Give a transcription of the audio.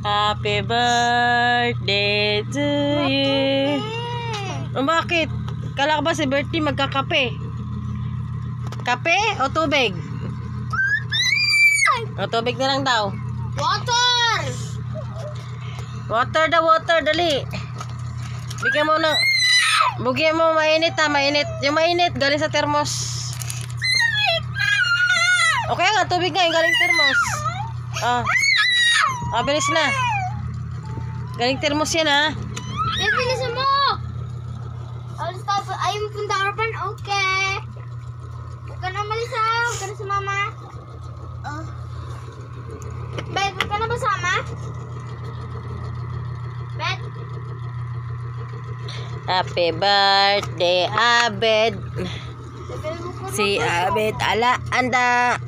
Happy birthday to you. O bakit? Kala ko ba si birthday magkakape? Kape o tubig? O tubig na lang daw. Water! Water daw, water. Dali. Bigyan mo na. Bugyan mo mainit ha, mainit. Yung mainit, galing sa termos. Okay nga, tubig nga, yung galing termos. Bilis na. Galing termos yan ha. Bilisan mo! Ayaw mo punta harapan? Okay. Huwag ka na umalis ha. Huwag ka na sumama. Bet, huwag ka na basama? Bet? Happy birthday, Abed. Si Abed. Ala, anda.